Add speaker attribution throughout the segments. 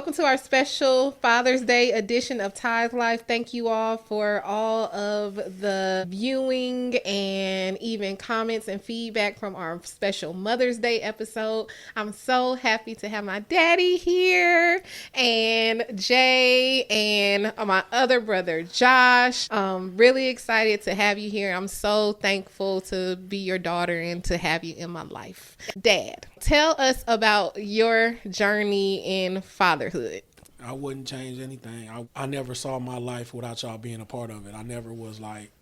Speaker 1: Welcome to our special Father's Day edition of Tithe Life. Thank you all for all of the viewing and even comments and feedback from our special Mother's Day episode. I'm so happy to have my daddy here and Jay and my other brother Josh. Really excited to have you here. I'm so thankful to be your daughter and to have you in my life. Dad, tell us about your journey in fatherhood.
Speaker 2: I wouldn't change anything. I never saw my life without y'all being a part of it. I never was like,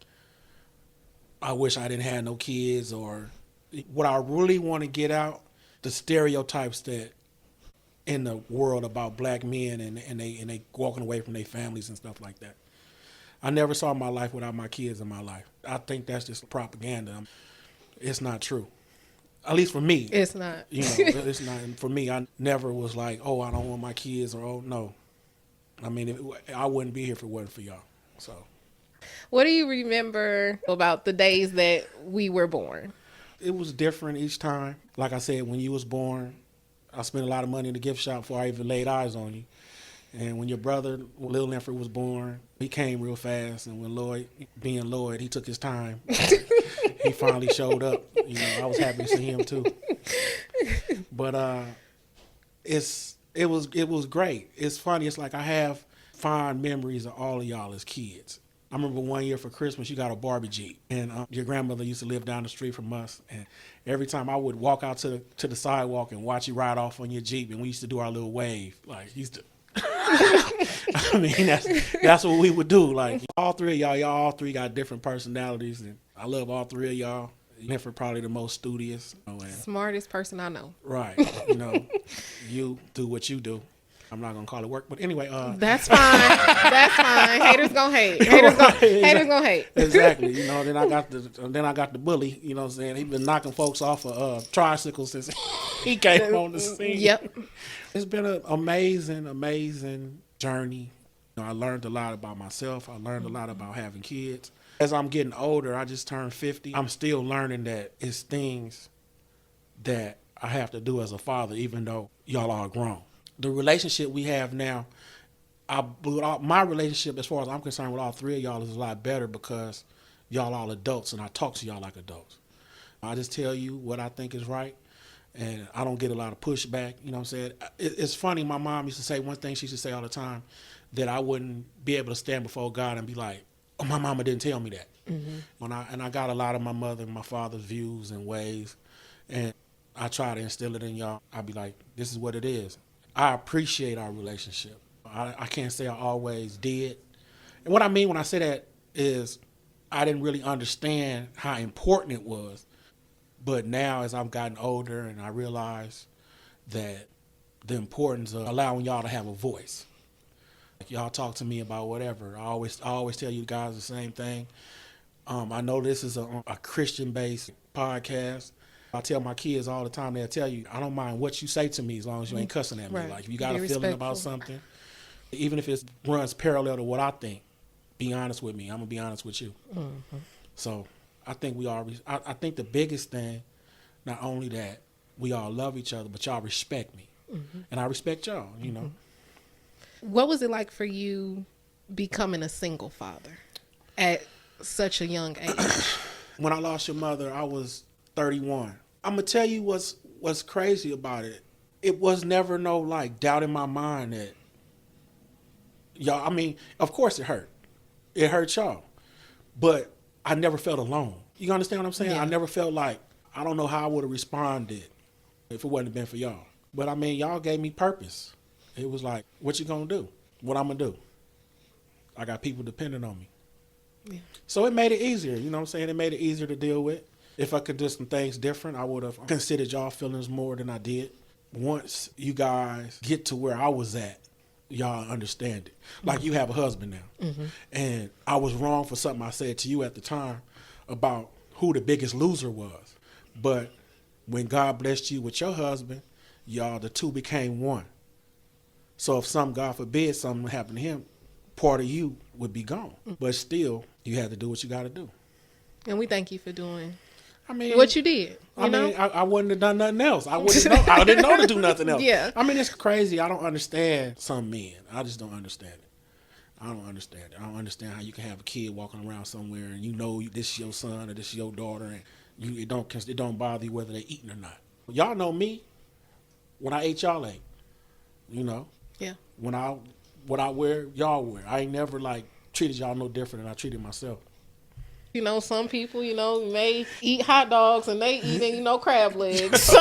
Speaker 2: I wish I didn't have no kids, or what I really want to get out, the stereotypes that in the world about black men and they walking away from their families and stuff like that. I never saw my life without my kids in my life. I think that's just propaganda. It's not true. At least for me.
Speaker 1: It's not.
Speaker 2: You know, it's not. For me, I never was like, oh, I don't want my kids, or, oh, no. I mean, I wouldn't be here if it wasn't for y'all. So,
Speaker 1: what do you remember about the days that we were born?
Speaker 2: it was different each time. Like I said, when you was born, I spent a lot of money in the gift shop before I even laid eyes on you. And when your brother, Lil Linford, was born, he came real fast. And when Lloyd, being Lloyd, he took his time. He finally showed up. You know, I was happy to see him too. But it was great. It's funny. It's like I have fond memories of all of y'all as kids. I remember one year for Christmas, you got a Barbie Jeep, and your grandmother used to live down the street from us. And every time I would walk out to the sidewalk and watch you ride off on your Jeep, and we used to do our little wave, like used to. I mean, that's what we would do. Like all three of y'all all three got different personalities, and I love all three of y'all. Linford probably the most studious,
Speaker 1: Smartest person I know.
Speaker 2: Right, you know, you do what you do. I'm not gonna call it work, but anyway,
Speaker 1: that's fine. That's fine. Haters gonna hate. Haters gonna hate.
Speaker 2: Exactly. You know, then I got the bully. You know what I'm saying? He been knocking folks off of tricycles since he came on the scene.
Speaker 1: Yep.
Speaker 2: It's been an amazing journey. You know, I learned a lot about myself. I learned a lot about having kids. As I'm getting older, I just turned 50. I'm still learning that it's things that I have to do as a father, even though y'all are grown. The relationship we have now, my relationship, as far as I'm concerned, with all three of y'all is a lot better because y'all all adults, and I talk to y'all like adults. I just tell you what I think is right, and I don't get a lot of pushback. You know what I'm saying? It's funny. My mom used to say one thing she used to say all the time, that I wouldn't be able to stand before God and be like, oh, my mama didn't tell me that. Mm-hmm. I got a lot of my mother and my father's views and ways, and I try to instill it in y'all. I be like, this is what it is. I appreciate our relationship. I can't say I always did. And what I mean when I say that is I didn't really understand how important it was. But now as I've gotten older and I realize that the importance of allowing y'all to have a voice. Like y'all talk to me about whatever. I always tell you guys the same thing. I know this is a Christian-based podcast. I tell my kids all the time, they'll tell you, I don't mind what you say to me as long as you ain't cussing at me.
Speaker 1: Right.
Speaker 2: Like if you got a feeling about something, even if it runs parallel to what I think, be honest with me. I'm going to be honest with you. Mm-hmm. So I think I think the biggest thing, not only that we all love each other, but y'all respect me. Mm-hmm. And I respect y'all, you know.
Speaker 1: What was it like for you becoming a single father at such a young age?
Speaker 2: When I lost your mother, I was 31. I'm going to tell you what's crazy about it. It was never no like doubt in my mind that y'all, I mean, of course it hurt. It hurt y'all. But I never felt alone. You understand what I'm saying?
Speaker 1: Yeah.
Speaker 2: I never felt like, I don't know how I would have responded if it wouldn't have been for y'all. But I mean, y'all gave me purpose. It was like, what you gonna do? What I'm gonna do? I got people depending on me. Yeah. So it made it easier, you know what I'm saying? It made it easier to deal with. If I could do some things different, I would have considered y'all feelings more than I did. Once you guys get to where I was at, y'all understand it. Like you have a husband now. Mm-hmm. And I was wrong for something I said to you at the time about who the biggest loser was. But when God blessed you with your husband, y'all, the two became one. So if God forbid, something happened to him, part of you would be gone. Mm-hmm. But still, you had to do what you got to do.
Speaker 1: And we thank you for doing
Speaker 2: I mean,
Speaker 1: what you did. You know?
Speaker 2: mean, I wouldn't have done nothing else. I wouldn't know. I didn't know to do nothing else.
Speaker 1: Yeah.
Speaker 2: I mean, it's crazy. I don't understand some men. I just don't understand it. I don't understand it. I don't understand how you can have a kid walking around somewhere and you know this is your son or this is your daughter, and it don't bother you whether they're eating or not. Y'all know me. When I ate, y'all ate. You know.
Speaker 1: Yeah.
Speaker 2: What I wear, y'all wear. I ain't never like treated y'all no different than I treated myself.
Speaker 1: You know, some people, you know, may eat hot dogs and they eating, you know, crab legs. So,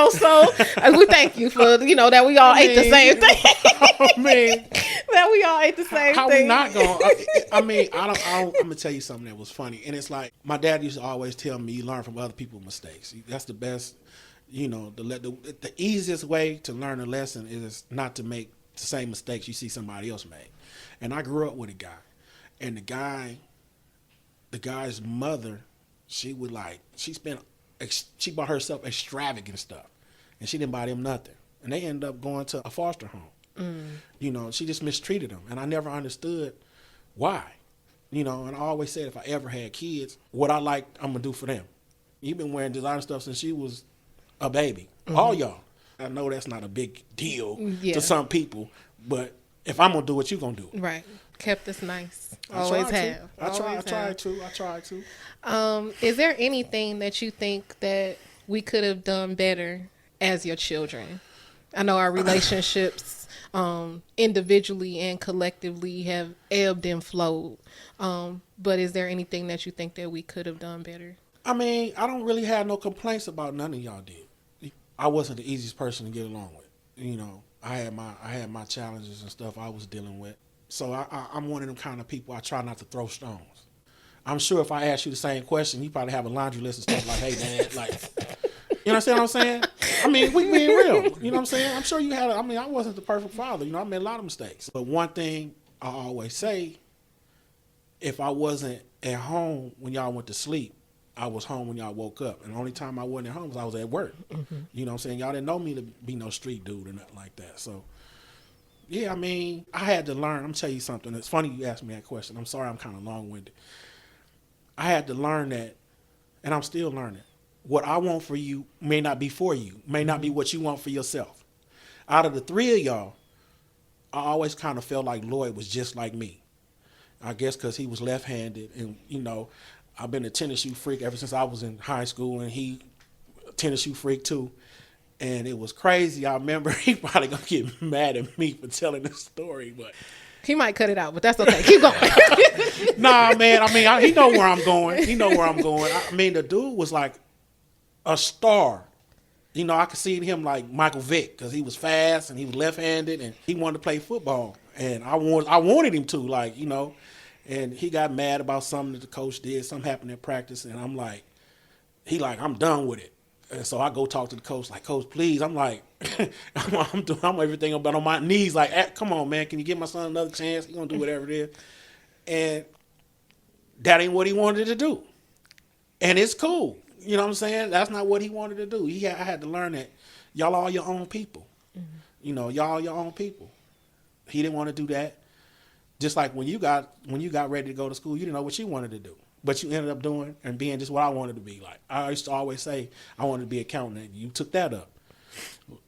Speaker 1: so we thank you for, you know, that we all ate the same thing.
Speaker 2: I mean,
Speaker 1: that we all ate the same
Speaker 2: how
Speaker 1: thing.
Speaker 2: we not going? I mean, I'm gonna tell you something that was funny, and it's like my dad used to always tell me, you learn from other people's mistakes. That's the best. You know, the easiest way to learn a lesson is not to make the same mistakes you see somebody else make. And I grew up with a guy. And the guy's mother, she bought herself extravagant stuff, and she didn't buy them nothing. And they ended up going to a foster home. You know, she just mistreated them, and I never understood why. You know, and I always said if I ever had kids, what I like, I'm gonna do for them. You've been wearing designer stuff since she was a baby. All y'all. I know that's not a big deal to some people, but if I'm gonna do it, you gonna do it.
Speaker 1: Right. Kept us nice.
Speaker 2: I tried to.
Speaker 1: Is there anything that you think that we could have done better as your children? I know our relationships individually and collectively have ebbed and flowed. But is there anything that you think that we could have done better?
Speaker 2: I mean, I don't really have no complaints about none of y'all did. I wasn't the easiest person to get along with. You know, I had my challenges and stuff I was dealing with. So I'm one of them kind of people, I try not to throw stones. I'm sure if I ask you the same question, you probably have a laundry list of stuff like, hey, Dad, like, you understand what I'm saying? I mean, we being real. You know what I'm saying? I'm sure you had, I wasn't the perfect father. You know, I made a lot of mistakes. But one thing I always say, if I wasn't at home when y'all went to sleep, I was home when y'all woke up. And the only time I wasn't at home was I was at work. Mm-hmm. You know what I'm saying? Y'all didn't know me to be no street dude or nothing like that. So, yeah, I mean, I had to learn. I'm going to tell you something. It's funny you asked me that question. I'm sorry I'm kind of long-winded. I had to learn that, and I'm still learning. What I want for you may not be for you, may not be what you want for yourself. Out of the three of y'all, I always kind of felt like Lloyd was just like me. I guess because he was left-handed, and, you know, I've been a tennis shoe freak ever since I was in high school, and he a tennis shoe freak too. And it was crazy. I remember he probably gonna get mad at me for telling this story, but
Speaker 1: he might cut it out, but that's okay. Keep going.
Speaker 2: Nah, man. I mean, he know where I'm going. He know where I'm going. I mean, the dude was like a star. You know, I could see him like Michael Vick because he was fast and he was left-handed and he wanted to play football. And I wanted him to, like, you know. And he got mad about something that the coach did. Something happened in practice, and I'm like, I'm done with it. And so I go talk to the coach, like, Coach, please. I'm like, I'm everything about on my knees, like, come on, man, can you give my son another chance? He's gonna do whatever it is. And that ain't what he wanted to do. And it's cool. You know what I'm saying? That's not what he wanted to do. I had to learn that y'all are your own people. Mm-hmm. You know, y'all are your own people. He didn't want to do that. Just like when you got ready to go to school, you didn't know what you wanted to do. But you ended up doing and being just what I wanted to be. Like, I used to always say I wanted to be an accountant, and you took that up.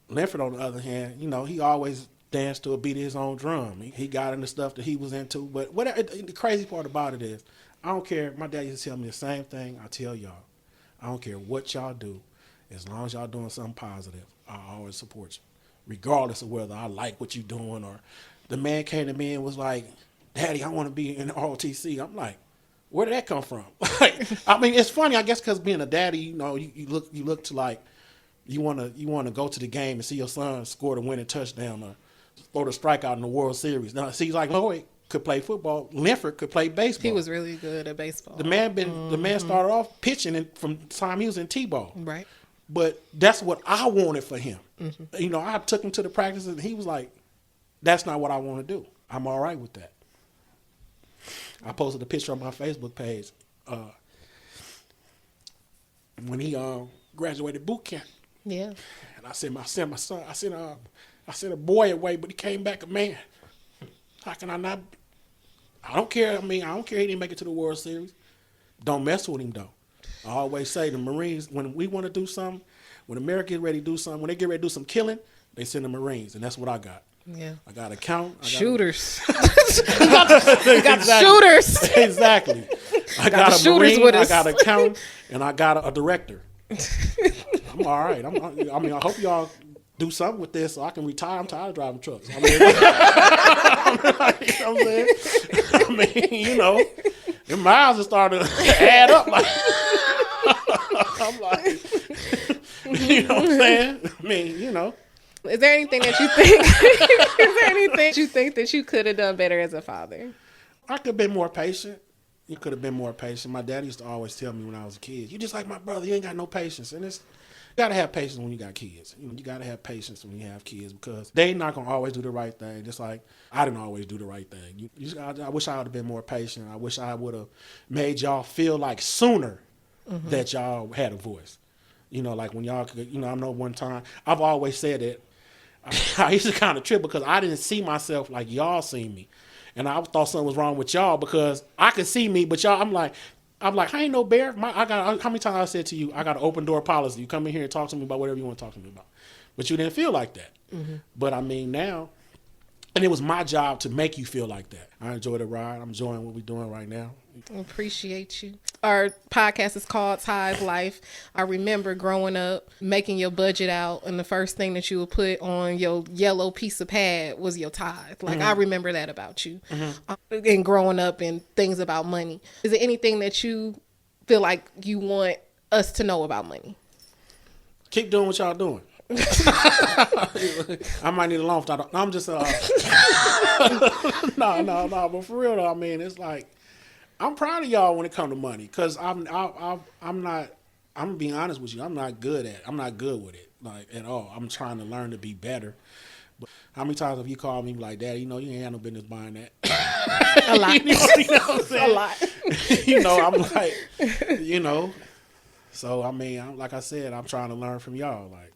Speaker 2: Linford, on the other hand, you know, he always danced to a beat of his own drum. He got into stuff that he was into. But the crazy part about it is, I don't care. My dad used to tell me the same thing I tell y'all. I don't care what y'all do. As long as y'all doing something positive, I always support you. Regardless of whether I like what you're doing or the man came to me and was like, Daddy, I want to be in ROTC. I'm like, where did that come from? Like, I mean, it's funny, I guess, because being a daddy, you know, you look to like, you want to go to the game and see your son score the winning touchdown or throw the strikeout in the World Series. Now, see, like Lloyd could play football, Linford could play baseball.
Speaker 1: He was really good at baseball.
Speaker 2: The man started off pitching from the time he was in T-ball.
Speaker 1: Right.
Speaker 2: But that's what I wanted for him. Mm-hmm. You know, I took him to the practices, and he was like, that's not what I want to do. I'm all right with that. I posted a picture on my Facebook page when he graduated boot camp.
Speaker 1: Yeah.
Speaker 2: And I sent my son, I sent a boy away, but he came back a man. How can I not? I don't care. I mean, I don't care he didn't make it to the World Series. Don't mess with him though. I always say the Marines, when we want to do something, when America get ready to do something, when they get ready to do some killing, they send the Marines, and that's what I got.
Speaker 1: Yeah.
Speaker 2: I got a count.
Speaker 1: Shooters. We got shooters.
Speaker 2: Exactly. I got a Marine, I got a count, and I got a director. I'm all right. I mean, I hope y'all do something with this so I can retire. I'm tired of driving trucks. I mean, you know what I'm saying? I mean, you know, the miles are starting to add up. Like, I'm like, you know what I'm saying? I mean, you know.
Speaker 1: Is there anything that you think? Is there anything you think that you could have done better as a father?
Speaker 2: I could have been more patient. You could have been more patient. My dad used to always tell me when I was a kid, "You just like my brother. You ain't got no patience." And it's you gotta have patience when you got kids. You know, you gotta have patience when you have kids because they not gonna always do the right thing. Just like I didn't always do the right thing. I wish I would have been more patient. I wish I would have made y'all feel like sooner that y'all had a voice. You know, like when y'all could. You know, I know one time I've always said that I used to kind of trip because I didn't see myself like y'all seen me. And I thought something was wrong with y'all because I could see me, but y'all, I'm like, I ain't no bear. How many times I said to you, I got an open door policy. You come in here and talk to me about whatever you want to talk to me about. But you didn't feel like that. But I mean, now, and it was my job to make you feel like that. I enjoy the ride. I'm enjoying what we're doing right now.
Speaker 1: Appreciate you. Our podcast is called Tithe Life. I remember growing up, making your budget out, and the first thing that you would put on your yellow piece of pad was your tithe. Like, I remember that about you. And growing up and things about money. Is there anything that you feel like you want us to know about money?
Speaker 2: Keep doing what y'all doing. I might need a loan. No, I'm just no. But for real though, I mean, it's like I'm proud of y'all when it comes to money because I'm not. I'm being honest with you. I'm not good with it like at all. I'm trying to learn to be better. But how many times have you called me like, Daddy, you know, you ain't had no business buying that?
Speaker 1: A lot.
Speaker 2: You know what I'm saying?
Speaker 1: A lot.
Speaker 2: You know, I'm like, you know. So I mean, like I said, I'm trying to learn from y'all, like,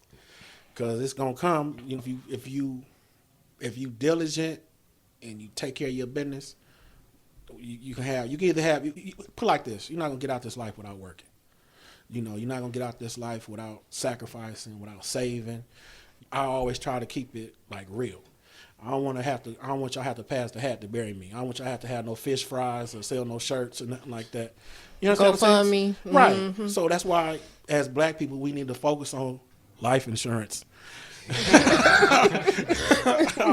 Speaker 2: because it's gonna come. You know, if you diligent and you take care of your business, you can either have put like this. You're not gonna get out this life without working. You know, you're not gonna get out this life without sacrificing, without saving. I always try to keep it like real. I don't want y'all to have to pass the hat to bury me. I don't want y'all to have no fish fries or sell no shirts or nothing like that. You know what I'm saying?
Speaker 1: GoFundMe.
Speaker 2: Right. So that's why, as black people, we need to focus on life insurance.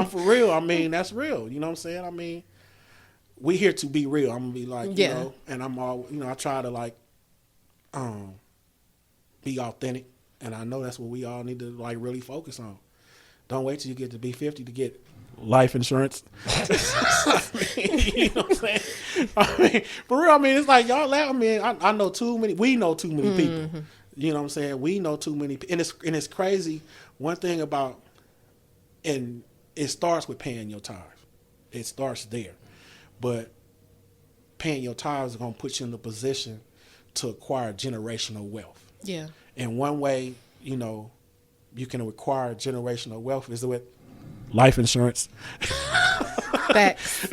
Speaker 2: For real. I mean, that's real. You know what I'm saying? I mean, we here to be real. I'm gonna be like, you know, and I'm all, you know, I try to like, be authentic, and I know that's what we all need to like really focus on. Don't wait till you get to be 50 to get life insurance. I mean, you know what I'm saying? I mean, for real. I mean, it's like y'all laugh. I mean, I know too many. We know too many people. You know what I'm saying? We know too many, and it's crazy. One thing about, and it starts with paying your tithes. It starts there, but paying your tithes is gonna put you in the position to acquire generational wealth.
Speaker 1: Yeah.
Speaker 2: And one way, you know, you can acquire generational wealth is with life insurance.
Speaker 1: Facts.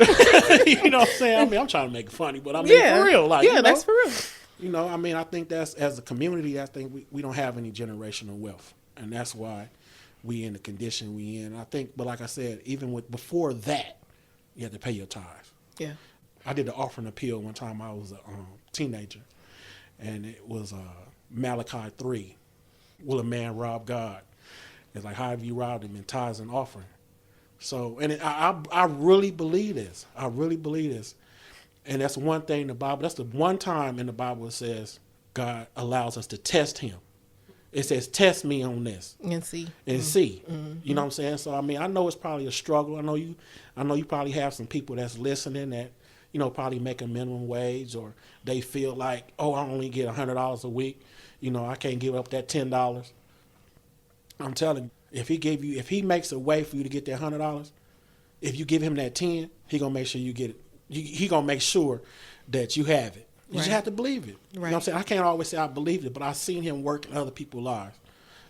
Speaker 2: You know what I'm saying? I mean, I'm trying to make it funny, but I mean, for real. Like,
Speaker 1: yeah,
Speaker 2: you know,
Speaker 1: that's for real.
Speaker 2: You know, I mean, I think that's, as a community, I think we don't have any generational wealth. And that's why we in the condition we in. I think, but like I said, even before that, you have to pay your tithes.
Speaker 1: Yeah.
Speaker 2: I did the offering appeal one time. I was a teenager, and it was Malachi 3. Will a man rob God? It's like, how have you robbed him in tithes and offering? So, and I really believe this. I really believe this. And that's one thing in the Bible. That's the one time in the Bible it says God allows us to test him. It says, test me on this.
Speaker 1: And see.
Speaker 2: And see. You know what I'm saying? So, I mean, I know it's probably a struggle. I know you probably have some people that's listening that, you know, probably make a minimum wage, or they feel like, oh, I only get $100 a week. You know, I can't give up that $10. I'm telling you, if he makes a way for you to get that $100, if you give him that 10, he gonna make sure you get it. He gonna make sure that you have it. You just have to believe it. You know what I'm saying? I can't always say I believed it, but I've seen him work in other people's lives.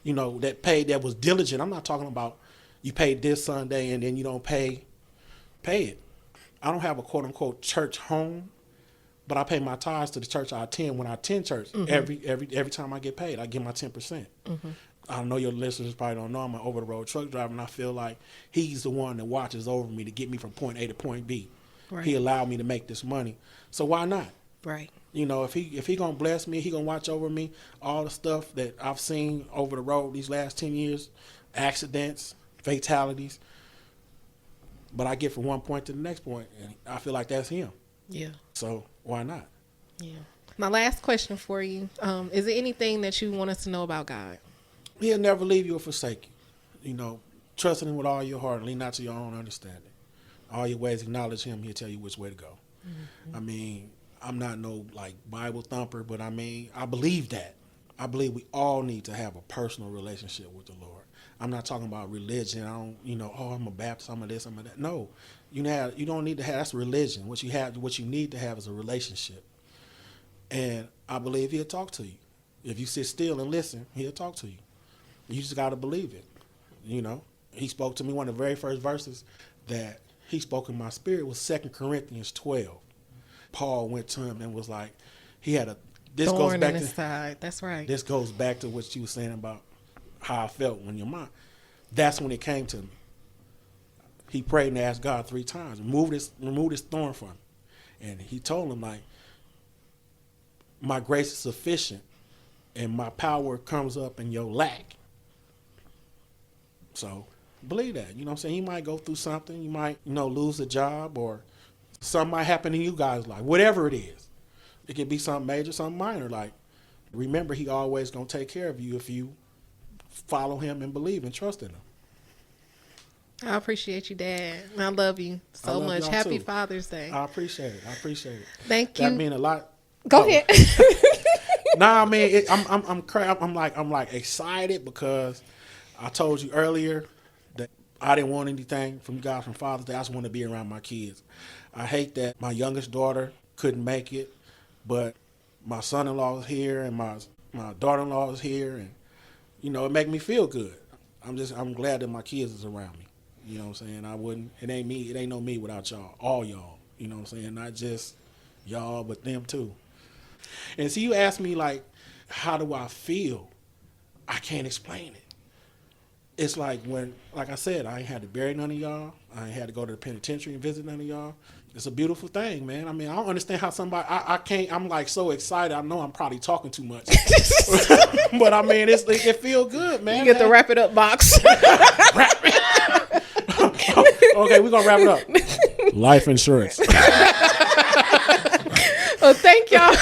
Speaker 2: You know, that was diligent. I'm not talking about you paid this Sunday and then you don't pay it. I don't have a quote unquote church home, but I pay my tithes to the church I attend when I attend church. Every time I get paid, I get my 10%. I know your listeners probably don't know I'm an over-the-road truck driver, and I feel like he's the one that watches over me to get me from point A to point B. Right. He allowed me to make this money, so why not?
Speaker 1: Right.
Speaker 2: You know, if he gonna bless me, he gonna watch over me. All the stuff that I've seen over the road these last 10 years, accidents, fatalities. But I get from one point to the next point, and I feel like that's him.
Speaker 1: Yeah.
Speaker 2: So why not?
Speaker 1: Yeah. My last question for you, is there anything that you want us to know about God?
Speaker 2: He'll never leave you or forsake you. You know, trusting him with all your heart and lean not to your own understanding. All your ways acknowledge him, he'll tell you which way to go. I mean, I'm not no like Bible thumper, but I mean, I believe that. I believe we all need to have a personal relationship with the Lord. I'm not talking about religion. I don't, I'm a Baptist, I'm a this, I'm a that. No, you don't need to have, that's religion. What you need to have is a relationship. And I believe he'll talk to you. If you sit still and listen, he'll talk to you. You just got to believe it. He spoke to me, one of the very first verses that he spoke in my spirit was 2 Corinthians 12. Paul went to him and was like, he had a, this
Speaker 1: thorn
Speaker 2: goes back
Speaker 1: in his
Speaker 2: to,
Speaker 1: side. That's right.
Speaker 2: This goes back to what you were saying about how I felt when your mom. That's when it came to me. He prayed and asked God 3 times, remove this thorn from him. And he told him, like, my grace is sufficient and my power comes up in your lack. So believe that. You know what I'm saying? You might go through something. You might, lose a job, or something might happen in you guys' life. Whatever it is. It could be something major, something minor. Like, remember, he always going to take care of you if you follow him and believe and trust in him.
Speaker 1: I appreciate you, Dad. I love you so much. Happy Father's Day.
Speaker 2: I appreciate it.
Speaker 1: Thank you.
Speaker 2: That mean a lot.
Speaker 1: Go ahead.
Speaker 2: Nah, I mean, I'm like excited because I told you earlier that I didn't want anything from you guys from Father's Day. I just want to be around my kids. I hate that my youngest daughter couldn't make it, but my son-in-law is here and my daughter-in-law is here, and it make me feel good. I'm glad that my kids is around me. You know what I'm saying? It ain't no me without y'all, all y'all. You know what I'm saying? Not just y'all, but them too. And so you ask me, like, how do I feel? I can't explain it. It's like when, like I said, I ain't had to bury none of y'all. I ain't had to go to the penitentiary and visit none of y'all. It's a beautiful thing, man. I mean, I don't understand how somebody, I can't, I'm like so excited. I know I'm probably talking too much. But I mean, it feels good, man.
Speaker 1: You get the wrap it up box.
Speaker 2: Okay, we're going to wrap it up. Life insurance.
Speaker 1: Well, thank y'all.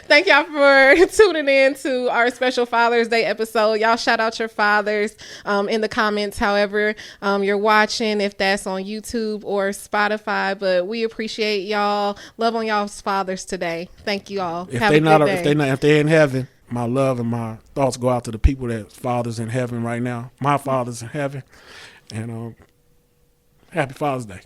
Speaker 1: Thank y'all for tuning in to our special Father's Day episode. Y'all shout out your fathers in the comments, however you're watching, if that's on YouTube or Spotify. But we appreciate y'all. Love on y'all's fathers today. Thank you all.
Speaker 2: If they're in heaven, my love and my thoughts go out to the people that fathers in heaven right now. My father's in heaven. And happy Father's Day.